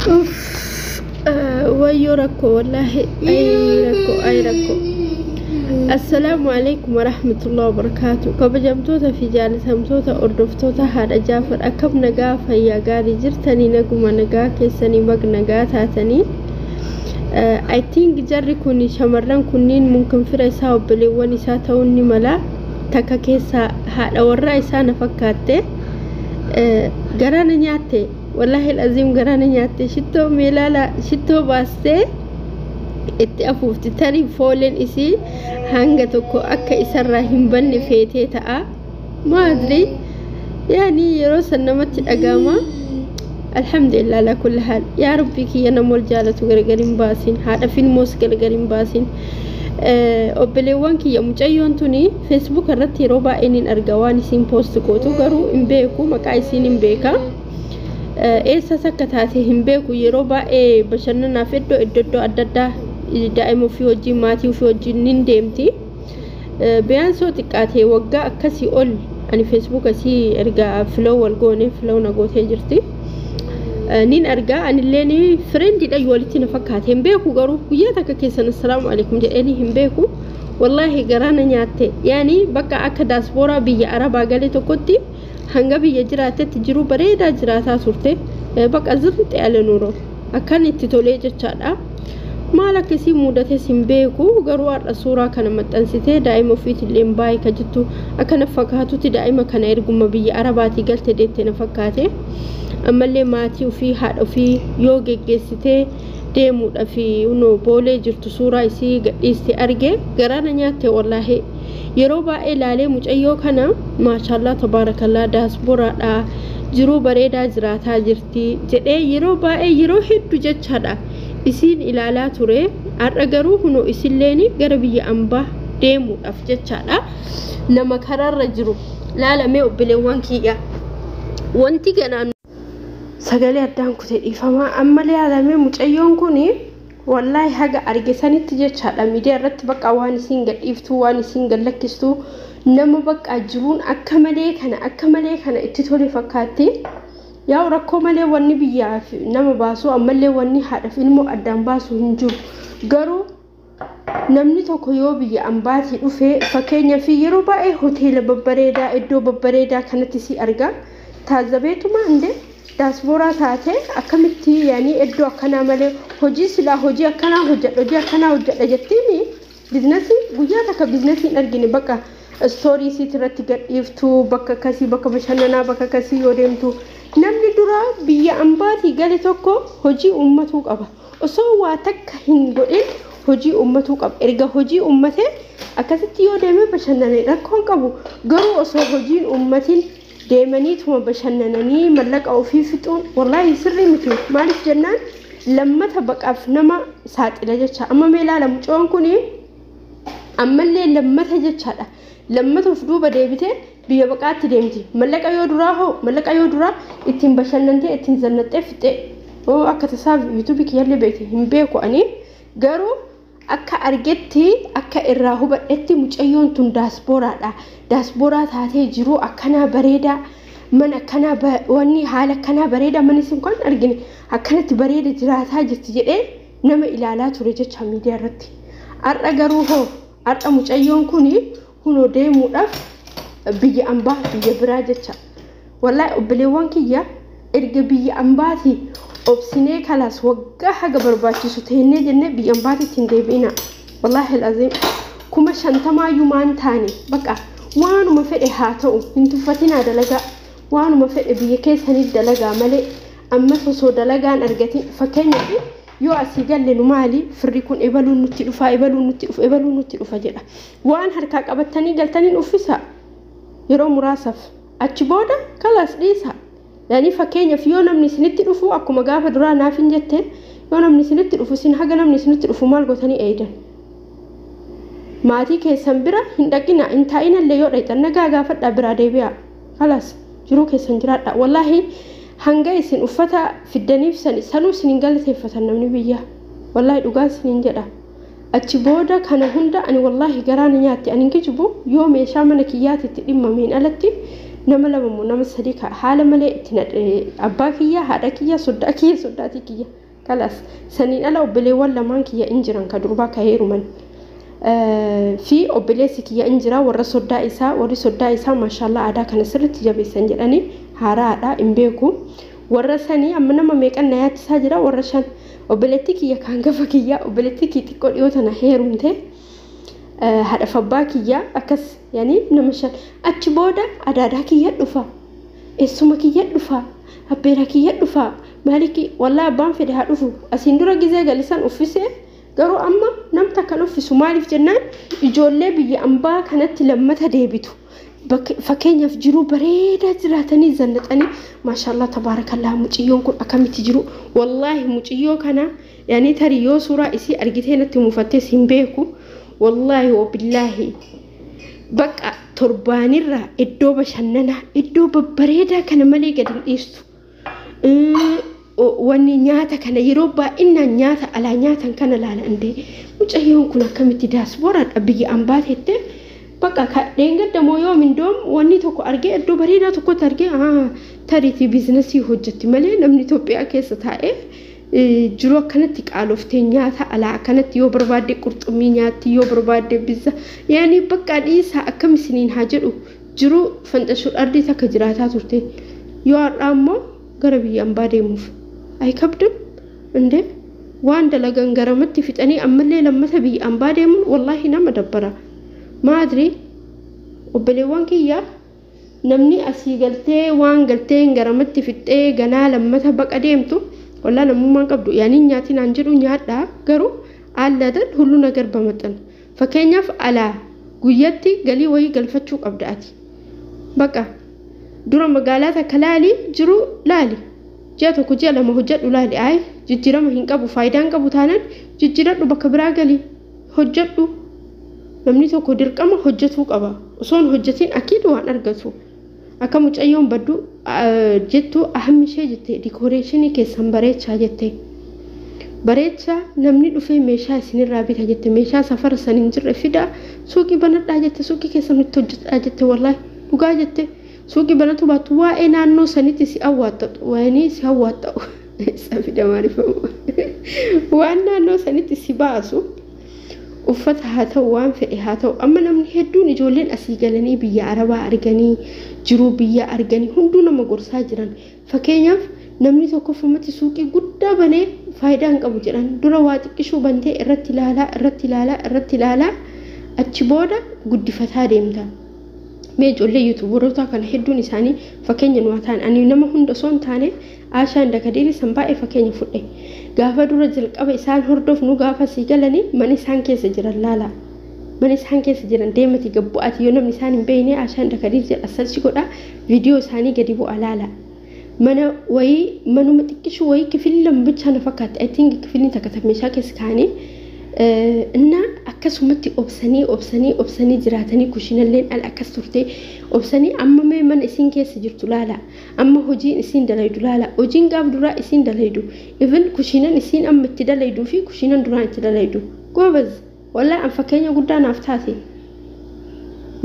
أوف ويركو والله أي ركو السلام عليكم ورحمة الله وبركاته كبجمتوتا في جالسمتوتا أردفتوتا هذا جافر أكب نجا فيا قاري جرتني نجوم نجا كيسني مج نجا تاتني I think جري كوني شمرن كونين ممكن في رئيسها وبليواني ساتوني ملا تكا كيسا هذا والرئيسة نفكاته قرانا نياتي والله العظيم قرانا نياتي شتو ميلالا شتو باسته itti afuufti tarii fooleen isii hanga tokko akka isarraa hin banne feetee ta'a maadri yaani yeroo san namatti dhagama alhamdulillah la kulli hal ya rabbi kiyya namol jaalatu gargarin baasin haadha filmoos gargarin baasin obboleewwan kiyya mucayyoon tuni Facebook irratti yeroo baay'een arga waan isin post gootu garuu hin beeku maqaa isiin hin beeka eessa akka taate hin beeku yeroo baay'ee bashannanaaf iddoo adda addaa daa'ima fi wajjin maatii fi wajjin nin deemti biyaansoo xiqqaatee waggaa akkasii ol ani Facebook asii erga flow wal goone flow na gootee jirti nin arga anillee ni friendii dha walitti na fakkaate hin beeku garuu guyyaa takka keessan assalaamu alaykum jedhanii hin beeku wallahi garaana nyaatte yaani bakka akka daasbooraa biyya arabaa galee tokkotti hanga biyya jiraatetti jiru bareedaa jiraataa turte bakka zirritti ala nuuro akkan itti tolee jechaadha maal akkasii mudate sin beeku garuu har'a suuraa kana maxxansitee daa'ima ofiitillee baay'ee ka jettu akkana fakkaatutti daa'ima kana erguma biyya arabaatii galte deettee na fakkaate ammallee maatii ofii haadha ofii yoo geggeessitee deemuudha fi unoo boolee jirtu suuraa isii gadhiiste arge garaana nyaatte wallahi yeroo baay'ee laalee mucayyoo kana maashaallah tabarakallah daasboraadha jiruu bareedaa jiraataa jirti jedhee yeroo baay'ee yeroo hedduu jechaadha isin ilaalaa ture har'a garuu hunoo isinleeni gara biyya ambaa deemuudhaaf jechaadha nama karaarra jiru laalamee obboleewwan kiyya wanti ganaan sagalee addaan kutee dhiifamaa ammalee laalamee mucayyoon kuni wallahi haga argisanitti jechaadha miidiyaa irratti bakka waan isin gadhiiftu waan isin gallakkistu nama bakka jiruun akka malee kana itti tole fakkaatti yaa rakkoo malee wanni biyyaa nama baasu ammallee wanni haadha filmoo addaan baasu hin jiru garuu namni tokko yoo biyya ambaatii dhufee fakkeenya fi yeroo baay'ee hoteela babbareedaa iddoo babbareedaa kanatti si arga taazabeetuma ande daasbooraa taate akkamitti yaani iddoo akkanaa malee hojii silaa hojii akkanaa hojjedha jettiimi biizinasii guyyaa takka biizinasiin argine bakka storii sitirratti gadhiiftu bakka kasii bakka bashannanaa bakka kasii yoo deemtu namni dura biyya ambaatii gale tokko hojii ummatuu qaba osoo waa takka hin godhin hojii ummatuu qaba erga hojii ummatee akkasitti yoo deeme bashannanee rakkoon qabu garuu osoo hojiin ummatiin deemaniituma bashannananii mallaqa ofii fixuun wallahi sirrii miti maaliif jennaan lammata baqaaf nama saaxila jecha amma meelaala mucoon kuni ammallee lammata jechaadha lammata of duuba deebite biyya baqaatti deemti mallaqa yoo duraa ittiin bashannantee ittiin zannattee fixee oo akka tasaaf YouTube kiyyallee beekte hin beeku ani garuu akka argetti akka irraa hubadhetti mucayyoon tun daasbooraa taatee jiru akkanaa bareedaa mana akkanaa wanni haala akkanaa bareedaa mana isin kan argine akkanatti bareeda jiraataa jirti jedhee nama ilaalaa ture jecha miidiyaa irratti har'a garuu har'a mucayyoon kuni hunoo deemuudhaaf biyya ambaa biyya biraa jecha wallahi obboleewwan kiyya erga biyya ambaati obsinee kalaas waggaa haga barbaachisu teennee jennee biyya ambaatitti hin deebiina wallahi alazim kuma 50 yumaan taane bakka waanuma fedhe haa ta'u hin tuffatinaa dalagaa waanuma fedhe biyya keessanii dalagaa malee amma osoo dalagaan argatin fakkeenyaaf yoo asii galle nu maali firri kun ebaluun nutti dhufa jedha waan harkaa qabatanii galtanii uffisa yeroo muraasaaf achi booda kalaas dhiisa yaani fakkeenyaaf yoo namni isinitti dhufu akkuma gaafa duraa naaf hin jette yoo namni isinitti dhufu sin haga namni isinitti dhufu maal gootanii eedan maatii keessan bira hin dhaqina hin taa'inallee yoo dhayxan nagaa gaafadhaa biraa deebi'a kalaas jiruu keessan jiraadha wallahi hanga isin uffata fiddaniif sanuu isin galateeffatan namni biyya wallahi dhugaa isin jedha achi booda kana hunda ani wallahi garaan nyaatti ani kijibu yoo meeshaa mana kiyyaatitti dhimmameen alatti nama lama moo nama sadii haala malee itti abbaa kiyya haadha kiyya soddaatii kiyya kalas saniin ala obboleewwan lamaan kiyya injiran ka durbaa ka heeruman fi obboleessi kiyya injira warri soddaa isaa maashaallah aadaa kana sirriitti jabeessan jedhanii haaraadha hin beeku warra sanii amma nama meeqan na yaachisaa jira warra shan obboleetti kiyya kan gafa kiyya obboleetti kiyya xiqqoo dhiyoo tana heerumte haadha abbaa kiyya akkas yani nama shan achi booda adaadaa kiyya dhufa eessuma kiyya dhufa abbeera kiyya dhufa maaliki wallahi abbaan fedhe haa dhufu asiin dura gizee galisan uffisee garuu amma namta kan uffisu maaliif jennaan ijoollee biyya ambaa kanatti lammata deebitu fakkeenyaaf jiru bareedaa jiraatanii zannaxanii maashaallah tabaarakallah muciyyoon kun akkamitti jiru wallahi muciyyoo kana yani tarii yoo suuraa isii argitee natti mufattee siin beeku wallahi wabillahi bakka torbaanirra iddoo bashannanaa iddoo babbareedaa kana malee gad hin dhiistu wanni nyaata kana yeroo baay'inaan nyaata alaa nyaatan kana laala'andee mucayyoon kun akkamitti daasboraadha biyya ambaateette bakka dheengadda moo yoo mindoom wanni tokko argee iddoo bareedaa tokkotti argee tariitii biizinasii hojjetti malee namni Itoophiyaa keessa taa'ee jiru akkanatti qaaloftee nyaata alaa akkanatti yoo barbaadde qurxummii nyaatti yoo barbaadde bizza yaani bakka dhiisaa akkam isiniin haa jedhu jiru fanxashuu ardii takka jiraataa turte yoo har'aa immoo gara biyya ambaa deemuuf ay kabdum inde waan dalagan garamatti fixanii ammallee lammata biyya ambaa deemuun wallahi nama dabbara maadri obboleewwan kiyya namni asii galtee waan galtee garamatti fixee ganaa lammata baqa deemtu wallahi namummaan qabdu yaani nyaatiin aan jedhu nyaadha garuu aaladan hullu nagar bamaxan fakkeenyaaf alaa guyyatti galii wayii galfachuu qabda ati baqa dura magaalaa takka laali jiru laali ji'a tokko ji'a lama hojjedhu laali ay jijjiirama hin qabu faayidaan qabu taanaan jijjiiradhu bakka biraa galii hojjedhu namni tokko dirqama hojjetuu qaba osoon hojjetiin akiid waan argatu akka mucayyoon baddu jettu ahammishee jette dikooreeshinii keessan bareechaa jette bareecha namni dhufee meeshaa isinirraa bita jette meeshaa safara saniin jirre fida suuqii banadhaa jette suuqii keessan itti hojjedhaa jette wallahi dhugaa jette suuqii banatu baatu waa'ee naannoo sanitti si awwaattatu waa'ee si awwaatta'u safida maarifamu waan naannoo sanitti si baasu uffata haa ta'u waan fedhe haa ta'u amma namni hedduun ijoolleen asii galanii biyya arabaa arganii jiruu biyya arganii hunduu nama gorsaa jiran fakkeenyaaf namni tokko fumatti suuqii guddaa banee faayidaa hin qabu jedhan dura waa xiqqishuu bantee irratti ilaalaa achi booda guddifataa deemta mee ijoollee yuutuubaroota kana hedduun isaanii fakkeenya nu ta'an ani nama hunda soon taane Aashaan Dakadiiri sanbaa'ee fakkeenya fudhe gaafa dura jalqaba isaan hordofnu gaafa sii galanii mana isaan keessa jiran laala mana isaan keessa jiran deemati gabbu'aati yoo namni isaan hin beekne Aashaan Dakadiiri jedha sarchi godha viidiyoo isaanii gadi bu'a laala mana wayii manuma xiqqishuu wayii kifilli lambicha na fakkaatti I think kifilli takka meeshaa keessa kaanii inna akkasumatti obsanii jiraatanii kushinalleen al akkas turte obsanii amma mee mana isin keessa jirtu laala amma hojiin isin dalaydu laala hojiin gaaf duraa isin dalaydu even kushinan isin amma itti dalaydu fi kushinan duraan itti dalaydu goobaz wallahi an fakkeenya guddaa naaf taate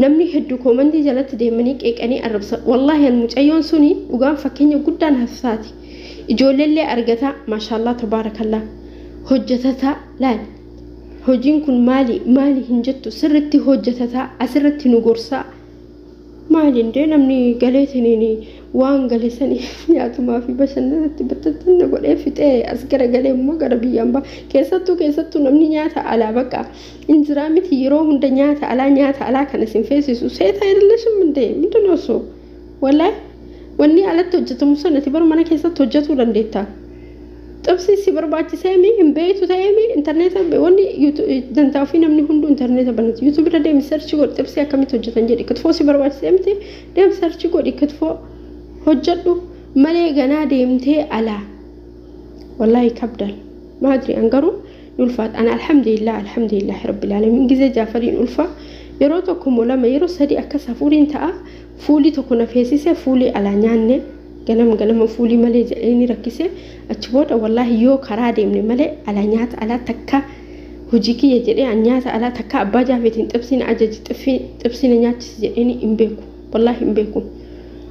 namni hedduu koomandii jalatti deemanii qeeqanii arrabsa wallahi an mucayyoon suni dhugaan fakkeenya guddaa naaf taate ijoolleellee argata maashaallah tabaarakallah hojjetata laal hojiin kun maali hin jettu sirritti hojjetata asirratti nu gorsaa maali indee namni galeetiniin waan galeessanii nyaatumaa fi bashannanatti battattanna godhee fixee as garagalee immoo gara biyyaan ba'a keessattuu namni nyaata alaa bakka injiraa miti yeroo hunda nyaata alaa kana sin feesisu seetaa ilaalashim indee mindinoo so wallahi wanni alatti hojjetamu sanatti bar mana keessatti hojjetuu dandeetta xabsi si barbaachisee mi hin beektu ta'ee mi interneeta wanni dantaa fi namni hundu interneeta banatu YouTube irra deemi search godhi xabsi akkamitti hojjetan jedhi kitfoo si barbaachisee miti deem search godhi kitfoo hojjedhu malee ganaa deemtee alaa wallahi kabdal maadri angaru ulfaat ana alhamdulillah rabbil alamin gize jaafariin ulfa yeroo tokko molama yeroo sadi akka safuuriin ta'a fuuli tokko na feesise fuuli alaa nyaanne ganama fuuli malee jedhanii rakkise achi booda wallahi yoo karaa deemne malee ala nyaata ala takka hojii kiyya jedhee nyaata ala takka abbaa jaafetiin xibsiin ajaji xibsiin nyaachis jedhanii hin beeku wallahi hin beeku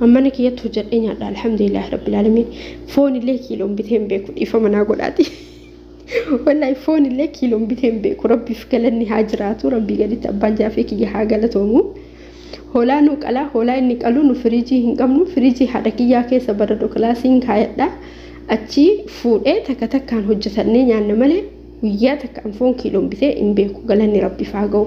أما أنا كي يتوجد إني الحمد لله رب العالمين فون اللي كيلون بتهم بيكون إفهم أنا أقول عادي والله فون اللي كيلون بتهم بيكون ربي فكلني هاجرات وربي قالت أبان جافيك يجي حاجة لتومو هلا نوك على هلا إنك قالوا نفريجي هنقمنو فريجي هذا كي ياكي سبردو كلاسين كايدا أتشي فون تكتك كان هجتني يعني ملء وياتك أنفون كيلون بتيه إن بيكو قالني ربي فاقو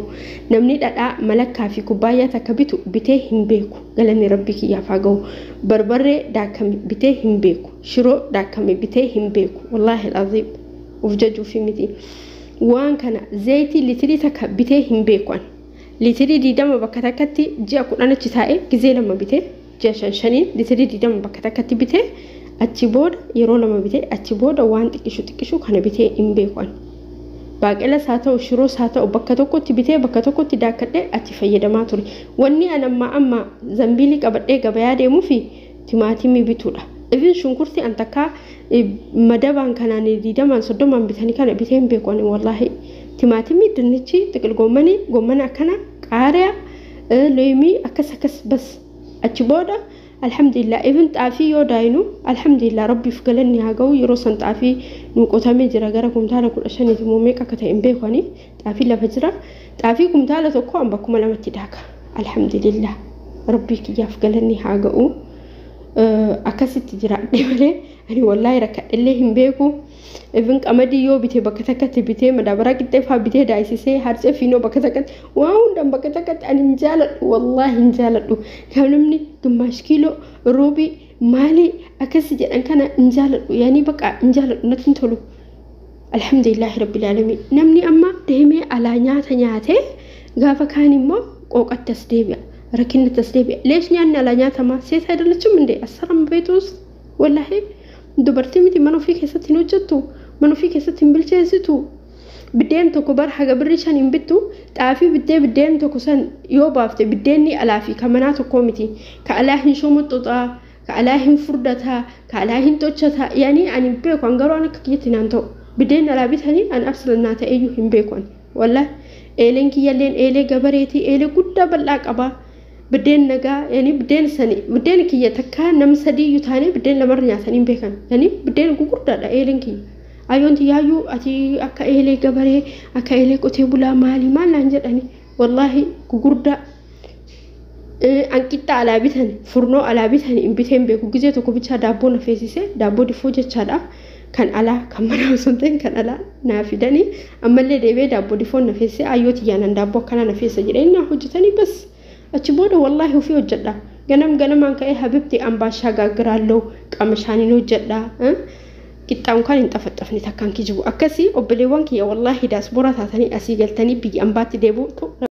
نمني دا ملك في كوباية تكبيتو بتيه إن بيكو قالني ربي كي يفاقو بربرة دا كمي بتيه إن بيكو شرو دا كمي بتيه إن بيكو والله العظيم وفججو في مدي وان كان زيتي لتري تك بتيه إن بيكوان لتري دي دم بكتكتي جي أكون أنا تسائي كزي لما بتيه جي شنشنين لتري دي دم بكتكتي بتيه أتشبود يرو لما بتيه أتشبود وان تكشو كان بتيه إن بيكوان باقي ساتا وشرو ساتا وبكتوكو تبتيه بكتوكو تداكده أتفيد ما تري واني أنا ما زنبيلي قبضي قبيادي مفي تماتيمي بتولا إذن شنكرتي أنتكا مدبان كاناني ديدا من صدومان بتاني كان بتين بيكواني والله تماتيمي دنيتي تقل قومنا كنا قاريا ليمي أكس بس أتشبودا الحمد لله إذن تعافي يو داينو الحمد لله ربي فقلني هاقو يروسان تعافي نوكوتامي جراغاركم تالا كل أشاني تموميكا كتا إمبيكواني تعافي لفجرة تعافيكم تالا توقو أمباكم لما تداكا الحمد لله ربي كي يفقلني هاقو أكاسي تجرع ديولي أني والله ركا اللي همبيكو إذن أمدي يو بيتي بكتاكت بيتي مدابرا كتفا بيتي دايسيسي هارسي فينو بكتاكت واو دم بكتاكت أن انجالت والله انجالت كامنمني قماش كيلو روبي مالي أكاسي جان كان انجالت يعني بقى انجالت نتنتولو الحمد لله رب العالمين نمني أما ديمي على نياتي غافا كاني مو قوق التسديبيا ركن التسديبيا ليش نيان على نياتا ما سيس هيدا لتشو من دي السلام بيتوس والله دبرتي متي منو فيك هستين وجدتو منو فيك هستين بالجهزتو بدين تكو برحة قبرشان ينبتو تعافي بدين تكو سن يوبافتي بديني ألافي كماناتو كوميتي كألاهن شومتوتا كألاهن فردتها كألاهن توجتها يعني أنا بيكو أنقروا أنا كيتنا أنتو بدين ألابتهني أنا أفصل الناتا أيوهم بيكوان والله إيلين كي يلين إيلي قبريتي إيلي قد بلاك أبا بدين نجا يعني بدين سني بدين كي يتكا نمسدي يتاني بدين لمرنيا سني بيكان يعني بدين كوكوردا لا إيلين كي أيون تيايو أتي أكا إيلي قبري أكا إيلي كتبولا مالي ما لانجد يعني والله كوكوردا أنكتا على بيتهني فرنو على بيتهني إن بيتهم بيكو جزء تكو بيتها دابو نفسيسه دابو دفوجة شدا كان على كمان وسنتين كان على نافدني أما اللي دبي دابو دفون نفسي أيوة تيانا دابو كان نفسي جرينا حجتني بس أتشبوده والله في وجدة جنم عنك إيه حبيبتي أم باشا قرالو كمشاني نوجدة كتام كان انتفت أفني تكان كيجو أكسي وبليوان كي والله داس برا ثاني أسيجلتني بيجي أم باتي ديبو